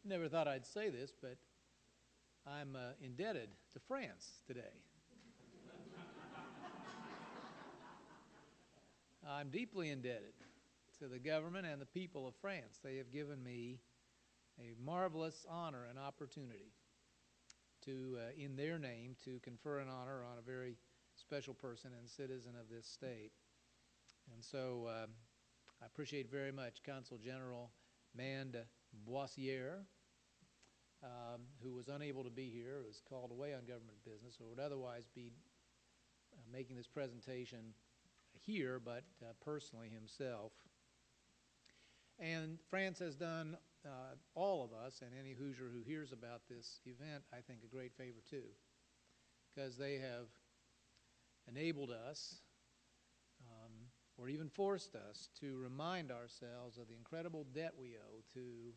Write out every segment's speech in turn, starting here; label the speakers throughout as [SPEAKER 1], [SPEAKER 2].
[SPEAKER 1] Never thought I'd say this, but I'm indebted to France today. I'm deeply indebted to the government and the people of France. They have given me a marvelous honor and opportunity to, in their name, to confer an honor on a very special person and citizen of this state. And so I appreciate very much Consul General Mande Boissiere, who was unable to be here, who was called away on government business, or would otherwise be making this presentation here, but personally himself. And France has done all of us, and any Hoosier who hears about this event, I think, a great favor too, because they have enabled us, or even forced us, to remind ourselves of the incredible debt we owe to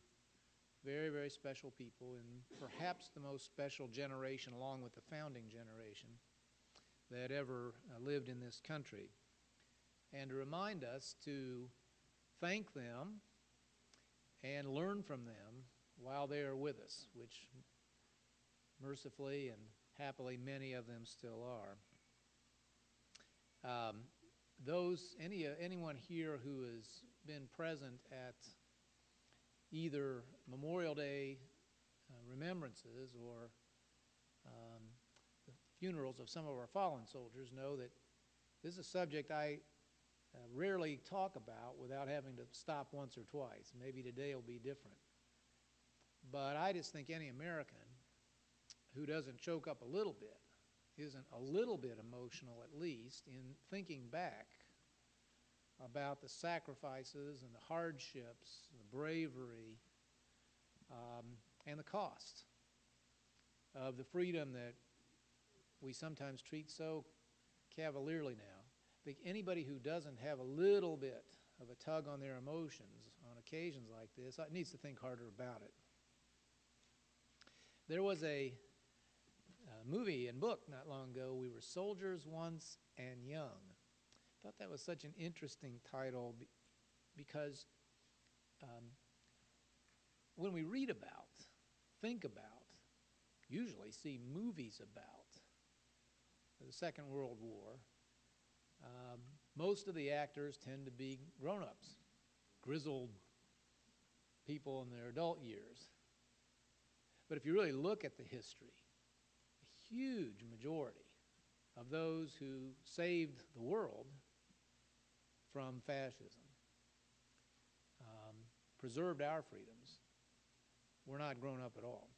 [SPEAKER 1] very, very special people in perhaps the most special generation, along with the founding generation, that ever lived in this country. And to remind us to thank them and learn from them while they are with us, which mercifully and happily many of them still are. Anyone here who has been present at either Memorial Day remembrances or the funerals of some of our fallen soldiers know that this is a subject I rarely talk about without having to stop once or twice. Maybe today will be different. But I just think any American who doesn't choke up a little bit, isn't a little bit emotional at least, in thinking back about the sacrifices and the hardships, the bravery, and the cost of the freedom that we sometimes treat so cavalierly now. I think anybody who doesn't have a little bit of a tug on their emotions on occasions like this needs to think harder about it. There was a movie and book not long ago, We Were Soldiers Once and Young. I thought that was such an interesting title because when we read about, think about, usually see movies about the Second World War, most of the actors tend to be grown-ups, grizzled people in their adult years. But if you really look at the history, a huge majority of those who saved the world from fascism, preserved our freedoms, were not grown up at all.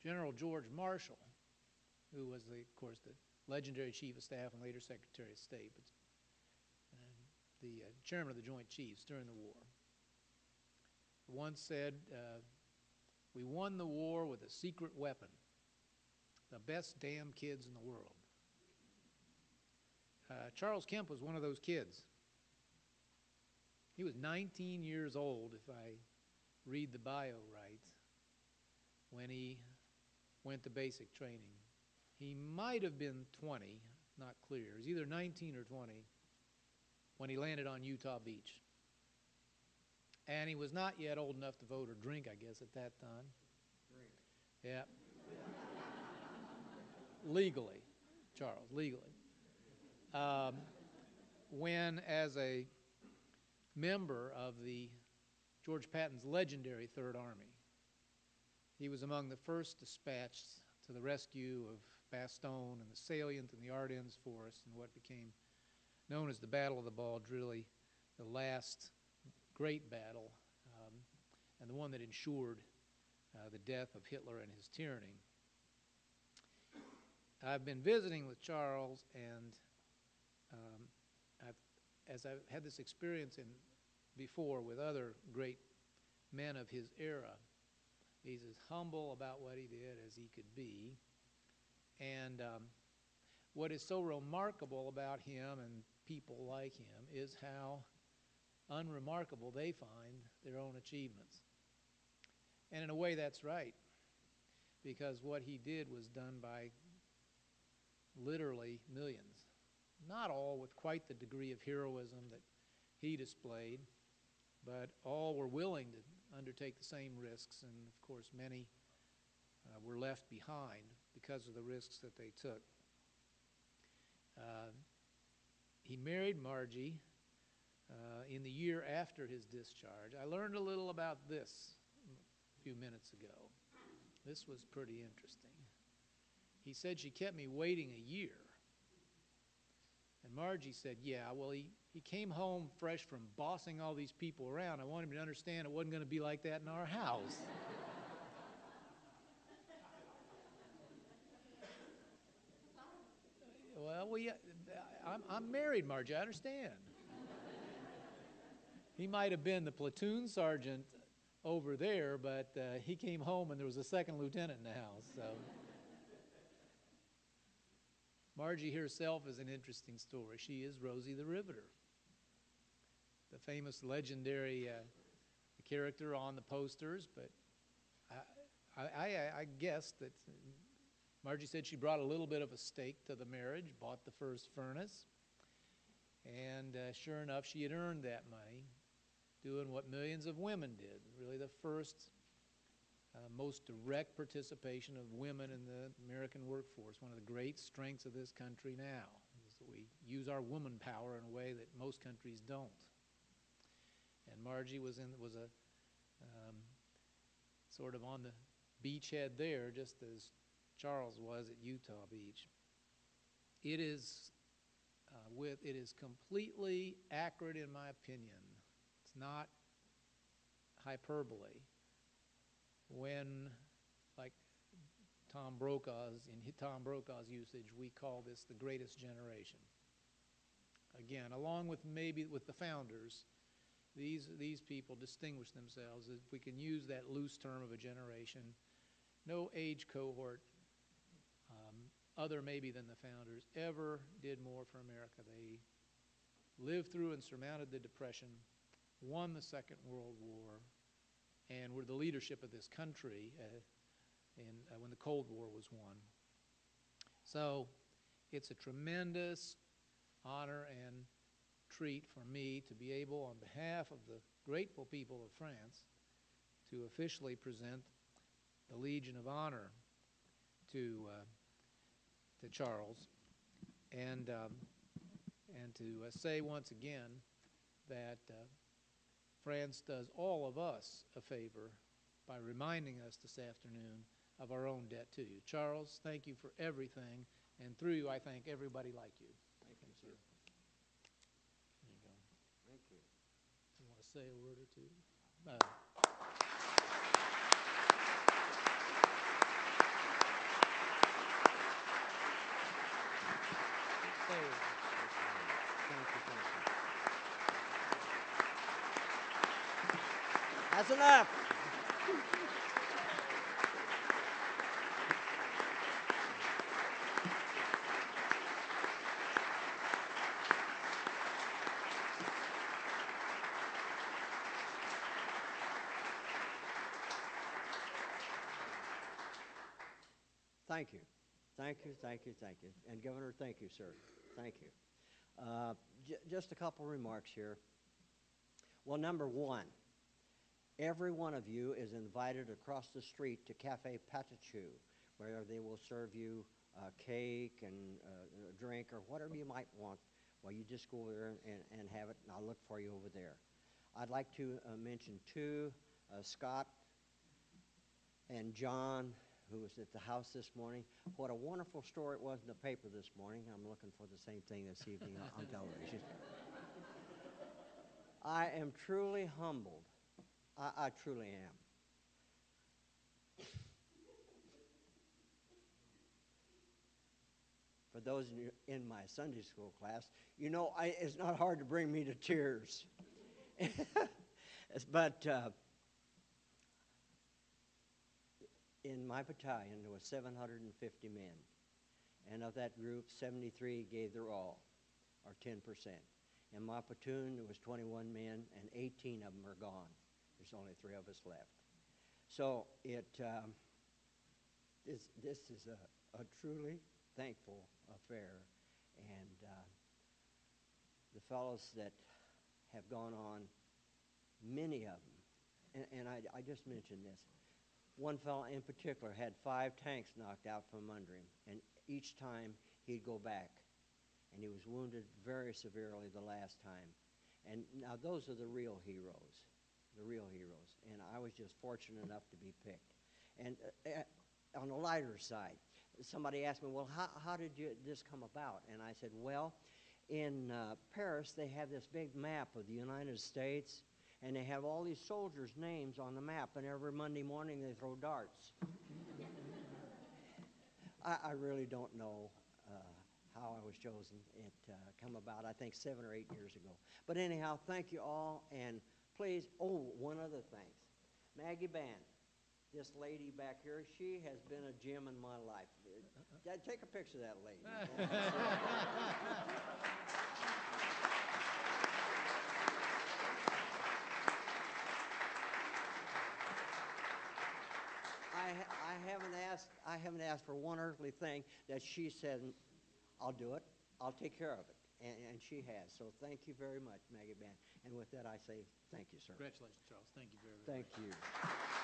[SPEAKER 1] General George Marshall, who was, of course, the legendary Chief of Staff and later Secretary of State, but the Chairman of the Joint Chiefs during the war, once said, "We won the war with a secret weapon, the best damn kids in the world." Charles Kemp was one of those kids. He was 19 years old, if I read the bio right, when he went to basic training. He might have been 20, not clear. It was either 19 or 20 when he landed on Utah Beach. And he was not yet old enough to vote or drink, I guess, at that time.
[SPEAKER 2] Drink.
[SPEAKER 1] Yeah. Legally, Charles, legally. When, as a member of the George Patton's legendary Third Army, he was among the first dispatched to the rescue of Bastogne and the salient in the Ardennes forest in what became known as the Battle of the Bulge, really the last great battle, and the one that ensured the death of Hitler and his tyranny. I've been visiting with Charles, and as I've had this experience before with other great men of his era, he's as humble about what he did as he could be. And what is so remarkable about him and people like him is how unremarkable they find their own achievements. And in a way, that's right, because what he did was done by literally millions. Not all with quite the degree of heroism that he displayed, but all were willing to undertake the same risks, and of course many were left behind because of the risks that they took. He married Margie in the year after his discharge. I learned a little about this a few minutes ago. This was pretty interesting. He said she kept me waiting a year. And Margie said, yeah, well, he came home fresh from bossing all these people around. I wanted him to understand it wasn't going to be like that in our house. Well, I'm married, Margie, I understand. He might have been the platoon sergeant over there, but he came home and there was a second lieutenant in the house. So Margie herself is an interesting story. She is Rosie the Riveter, the famous legendary character on the posters. But I guess that Margie said she brought a little bit of a stake to the marriage, bought the first furnace, and sure enough, she had earned that money doing what millions of women did, really the first most direct participation of women in the American workforce. One of the great strengths of this country now is that we use our woman power in a way that most countries don't. And Margie was a sort of on the beachhead there, just as Charles was at Utah Beach. It is completely accurate in my opinion. It's not hyperbole when, like Tom Brokaw's usage, we call this the greatest generation. Again, along with maybe with the founders, these people distinguish themselves, if we can use that loose term of a generation. No age cohort, other maybe than the founders, ever did more for America. They lived through and surmounted the Depression, won the Second World War, and were the leadership of this country when the Cold War was won. So it's a tremendous honor and treat for me to be able, on behalf of the grateful people of France, to officially present the Legion of Honor to Charles, and to say once again that France does all of us a favor by reminding us this afternoon of our own debt to you. Charles, thank you for everything, and through you I thank everybody like you. Thank you, sir. There you go.
[SPEAKER 2] Thank you.
[SPEAKER 1] You want to say a word or two?
[SPEAKER 2] That's enough. Thank you. Thank you, thank you, thank you. And Governor, thank you, sir. Thank you. Just a couple remarks here. Well, number one, every one of you is invited across the street to Cafe Patachu, where they will serve you cake and a drink or whatever you might want. Well, you just go over there and have it, and I'll look for you over there. I'd like to mention two, Scott and John, who was at the house this morning. What a wonderful story it was in the paper this morning. I'm looking for the same thing this evening on television. I am truly humbled. I truly am. For those in my Sunday school class, you know, it's not hard to bring me to tears. But in my battalion, there was 750 men. And of that group, 73 gave their all, or 10%. In my platoon, there was 21 men, and 18 of them are gone. There's only 3 of us left. So this is a truly thankful affair. And the fellows that have gone on, many of them and I just mentioned this. One fellow in particular had 5 tanks knocked out from under him, and each time he'd go back, and he was wounded very severely the last time. And now those are the real heroes, and I was just fortunate enough to be picked. And on the lighter side, somebody asked me, well, how did this come about? And I said, well, in Paris, they have this big map of the United States, and they have all these soldiers' names on the map, and every Monday morning they throw darts. I really don't know how I was chosen. It come about, I think, 7 or 8 years ago. But anyhow, thank you all, and please, one other thing. Maggie Band, this lady back here, she has been a gem in my life. Take a picture of that lady. I haven't asked for one earthly thing that she said, I'll do it, I'll take care of it, and she has. So thank you very much, Maggie Band. And with that, I say thank you, sir.
[SPEAKER 1] Congratulations, Charles. Thank you very,
[SPEAKER 2] Thank
[SPEAKER 1] very much.
[SPEAKER 2] you.